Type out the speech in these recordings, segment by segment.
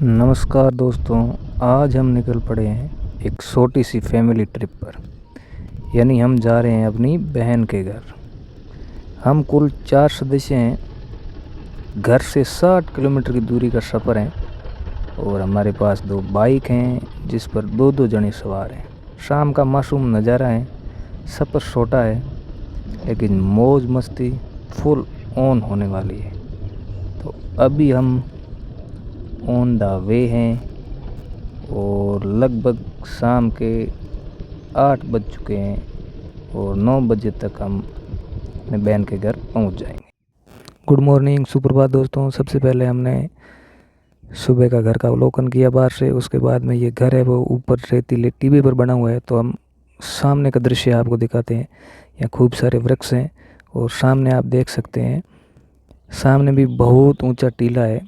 नमस्कार दोस्तों, आज हम निकल पड़े हैं एक छोटी सी फैमिली ट्रिप पर। यानी हम जा रहे हैं अपनी बहन के घर। हम कुल 4 सदस्य हैं। घर से 60 किलोमीटर की दूरी का सफ़र है और हमारे पास 2 बाइक हैं जिस पर 2-2 जने सवार हैं। शाम का मासूम नज़ारा है। सफ़र छोटा है लेकिन मौज मस्ती फुल ऑन होने वाली है। तो अभी हम ऑन द वे हैं और लगभग शाम के 8 बज चुके हैं और 9 बजे तक हम अपने बहन के घर पहुंच जाएंगे। गुड मॉर्निंग, सुप्रभात दोस्तों। सबसे पहले हमने सुबह का घर का अवलोकन किया बाहर से। उसके बाद में ये घर है वो ऊपर रेतीले टीबे पर बना हुआ है। तो हम सामने का दृश्य आपको दिखाते हैं। यहाँ खूब सारे वृक्ष हैं और सामने आप देख सकते हैं, सामने भी बहुत ऊंचा टीला है।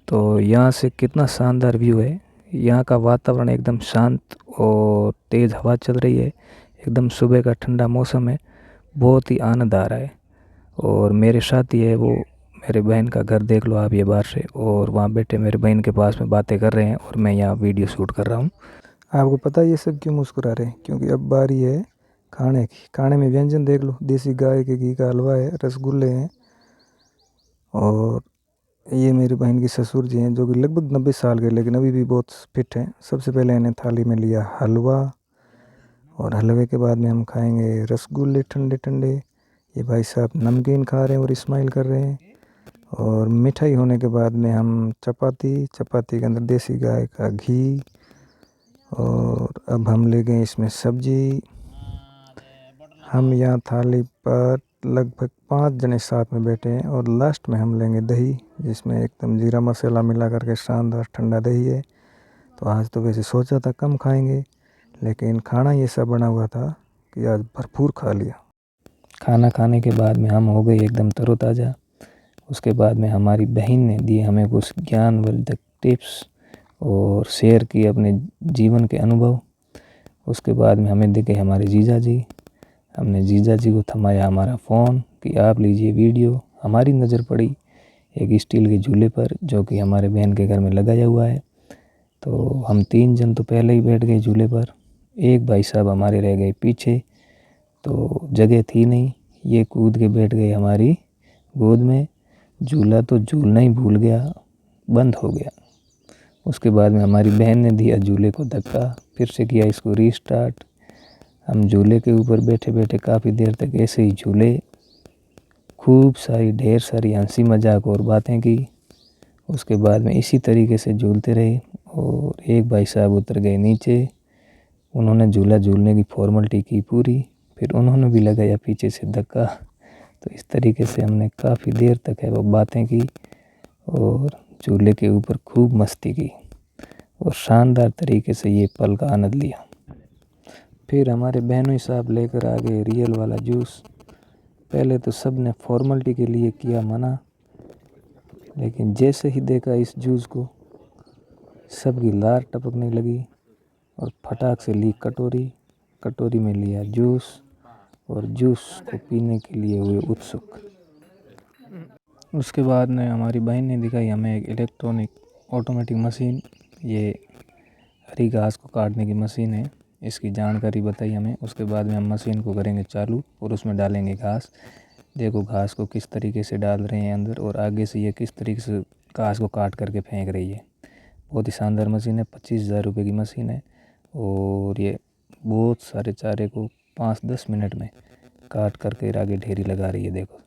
तो यहाँ से कितना शानदार व्यू है। यहाँ का वातावरण एकदम शांत और तेज़ हवा चल रही है। एकदम सुबह का ठंडा मौसम है, बहुत ही आनंद आ रहा है। और मेरे साथी है वो, मेरे बहन का घर देख लो आप ये बाहर से, और वहाँ बैठे मेरे बहन के पास में बातें कर रहे हैं और मैं यहाँ वीडियो शूट कर रहा हूँ। आपको पता है ये सब क्यों मुस्कुरा रहे हैं? क्योंकि अब बारी है खाने की। खाने में व्यंजन देख लो, देसी गाय के घी का हलवा है, रसगुल्ले हैं, और ये मेरी बहन की ससुर जी हैं जो कि लगभग 90 साल के, लेकिन अभी भी बहुत फिट हैं। सबसे पहले इन्हें थाली में लिया हलवा, और हलवे के बाद में हम खाएंगे रसगुल्ले ठंडे ठंडे। ये भाई साहब नमकीन खा रहे हैं और स्माइल कर रहे हैं। और मिठाई होने के बाद में हम चपाती के अंदर देसी गाय का घी, और अब हम ले गए इसमें सब्जी। हम यहाँ थाली पर लगभग 5 जने साथ में बैठे हैं और लास्ट में हम लेंगे दही, जिसमें एकदम जीरा मसाला मिला करके शानदार ठंडा दही है। तो आज तो वैसे सोचा था कम खाएंगे, लेकिन खाना ये सब बना हुआ था कि आज भरपूर खा लिया। खाना खाने के बाद में हम हो गए एकदम तरोताज़ा। उसके बाद में हमारी बहन ने दिए हमें कुछ ज्ञानवर्धक टिप्स और शेयर किए अपने जीवन के अनुभव। उसके बाद में हमें दिखे हमारे जीजा जी। हमने जीजा जी को थमाया हमारा फ़ोन कि आप लीजिए वीडियो। हमारी नज़र पड़ी एक स्टील के झूले पर जो कि हमारे बहन के घर में लगाया हुआ है। तो हम 3 जन तो पहले ही बैठ गए झूले पर। एक भाई साहब हमारे रह गए पीछे, तो जगह थी नहीं, ये कूद के बैठ गए हमारी गोद में। झूला तो झूलना ही भूल गया, बंद हो गया। उसके बाद में हमारी बहन ने दिया झूले को धक्का, फिर से किया इसको रीस्टार्ट। हम झूले के ऊपर बैठे बैठे काफ़ी देर तक ऐसे ही झूले, खूब सारी ढेर सारी हंसी मजाक और बातें की। उसके बाद में इसी तरीके से झूलते रहे और एक भाई साहब उतर गए नीचे। उन्होंने झूला झूलने की फॉर्मेलिटी की पूरी, फिर उन्होंने भी लगाया पीछे से धक्का। तो इस तरीके से हमने काफ़ी देर तक है वो बातें की और झूले के ऊपर खूब मस्ती की और शानदार तरीके से ये पल का आनंद लिया। फिर हमारे बहनोई साहब लेकर आ गए रियल वाला जूस। पहले तो सब ने फॉर्मेलिटी के लिए किया मना, लेकिन जैसे ही देखा इस जूस को, सबकी लार टपकने लगी और फटाक से ली कटोरी में लिया जूस और जूस को पीने के लिए हुए उत्सुक। उसके बाद में हमारी बहन ने दिखाई हमें एक इलेक्ट्रॉनिक ऑटोमेटिक मशीन। ये हरी घास को काटने की मशीन है, इसकी जानकारी बताई हमें। उसके बाद में हम मशीन को करेंगे चालू और उसमें डालेंगे घास। देखो घास को किस तरीके से डाल रहे हैं अंदर, और आगे से ये किस तरीके से घास को काट करके फेंक रही है। बहुत ही शानदार मशीन है, 25,000 रुपये की मशीन है। और ये बहुत सारे चारे को 5-10 मिनट में काट करके आगे ढेरी लगा रही है। देखो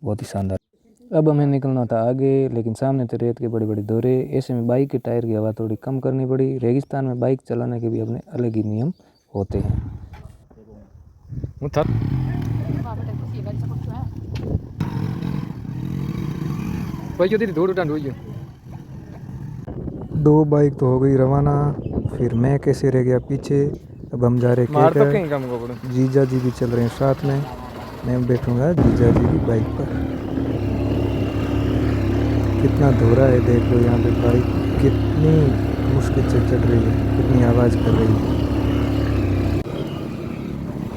बहुत ही शानदार। अब हमें निकलना था आगे, लेकिन सामने तो रेत के बड़े बड़े दौरे। ऐसे में बाइक के टायर की हवा थोड़ी कम करनी पड़ी। रेगिस्तान में बाइक चलाने के भी अपने अलग ही नियम होते हैं। दो बाइक तो हो गई रवाना, फिर मैं कैसे रह गया पीछे। अब हम जा रहे हैं, जीजा जी भी चल रहे हैं साथ में। मैं बैठूंगा जीजा जी की बाइक पर। कितना धोरा है देख लो, यहाँ पे बाइक कितनी मुश्किल से चल रही है, कितनी आवाज़ कर रही है।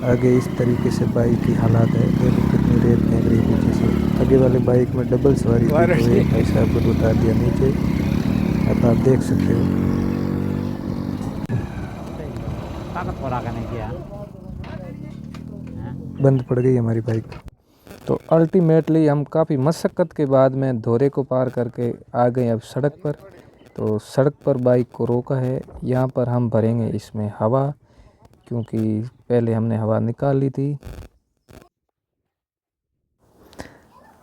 आगे इस तरीके से बाइक की हालात है, देखो कितनी रेत फेंक रही पीछे से। आगे वाले बाइक में डबल सवारी थी, तो एक भाई साहब को उतार दिया नीचे। अब आप देख सकते हो। बंद पड़ गई हमारी बाइक। तो अल्टीमेटली हम काफ़ी मशक्क़त के बाद में धोरे को पार करके आ गए अब सड़क पर। तो सड़क पर बाइक को रोका है, यहाँ पर हम भरेंगे इसमें हवा, क्योंकि पहले हमने हवा निकाल ली थी।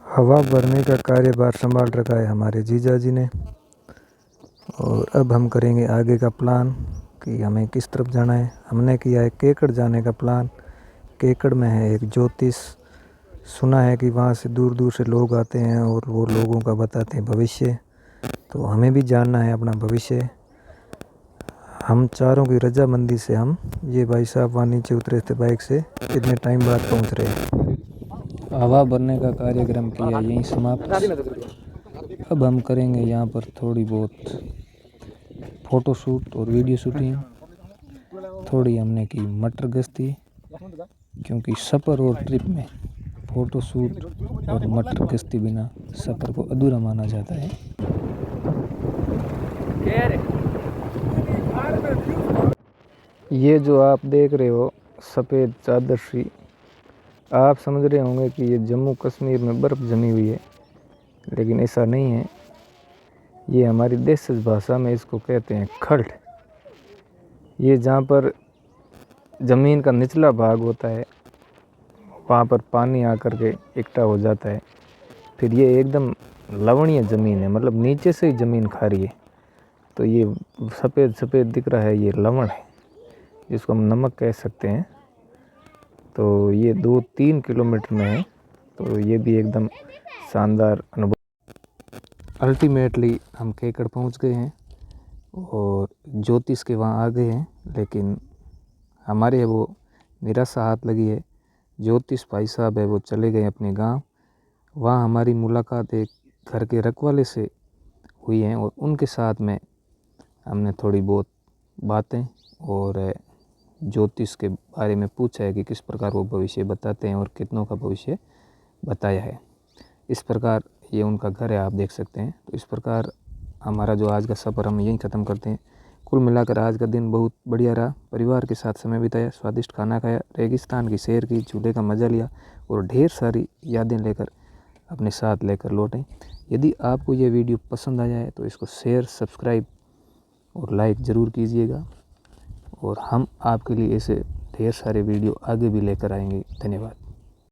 हवा भरने का कार्यभार संभाल रखा है हमारे जीजा जी ने। और अब हम करेंगे आगे का प्लान कि हमें किस तरफ जाना है। हमने किया है केकड़ जाने का प्लान। केकड़ में है एक ज्योतिष, सुना है कि वहाँ से दूर दूर से लोग आते हैं और वो लोगों का बताते हैं भविष्य। तो हमें भी जानना है अपना भविष्य। हम चारों की रजामंदी से हम ये भाई साहब वहाँ नीचे उतरे थे बाइक से, इतने टाइम बाद पहुँच रहे हैं। हवा भरने का कार्यक्रम किया यहीं समाप्त। अब हम करेंगे यहाँ पर थोड़ी बहुत फ़ोटो शूट और वीडियो शूटिंग। थोड़ी हमने की मटर गश्ती, क्योंकि सफ़र और ट्रिप में फ़ोटो शूट और मटर गश्ती बिना सफ़र को अधूरा माना जाता है। ये जो आप देख रहे हो सफ़ेद चादर सी, आप समझ रहे होंगे कि ये जम्मू कश्मीर में बर्फ़ जमी हुई है, लेकिन ऐसा नहीं है। ये हमारी देशज भाषा में इसको कहते हैं खल्ट। ये जहाँ पर ज़मीन का निचला भाग होता है वहाँ पर पानी आकर के इकट्ठा हो जाता है। फिर ये एकदम लवणीय ज़मीन है, मतलब नीचे से ही ज़मीन खारी है। तो ये सफ़ेद सफ़ेद दिख रहा है, ये लवण है, जिसको हम नमक कह सकते हैं। तो ये 2-3 किलोमीटर में है। तो ये भी एकदम शानदार अनुभव। अल्टीमेटली हम केकड़ पहुंच गए हैं और ज्योतिष के वहाँ आ गए हैं, लेकिन हमारे वो निराशा हाथ लगी है। ज्योतिष भाई साहब है वो चले गए अपने गांव। वहाँ हमारी मुलाकात एक घर के रखवाले से हुई है और उनके साथ में हमने थोड़ी बहुत बातें और ज्योतिष के बारे में पूछा है कि किस प्रकार वो भविष्य बताते हैं और कितनों का भविष्य बताया है। इस प्रकार ये उनका घर है, आप देख सकते हैं। तो इस प्रकार हमारा जो आज का सफ़र हम यहीं ख़त्म करते हैं। कुल मिलाकर आज का दिन बहुत बढ़िया रहा। परिवार के साथ समय बिताया, स्वादिष्ट खाना खाया, रेगिस्तान की सैर की, झूले का मज़ा लिया और ढेर सारी यादें लेकर अपने साथ लेकर लौटें। यदि आपको ये वीडियो पसंद आया है तो इसको शेयर, सब्सक्राइब और लाइक ज़रूर कीजिएगा। और हम आपके लिए ऐसे ढेर सारे वीडियो आगे भी लेकर आएंगे। धन्यवाद।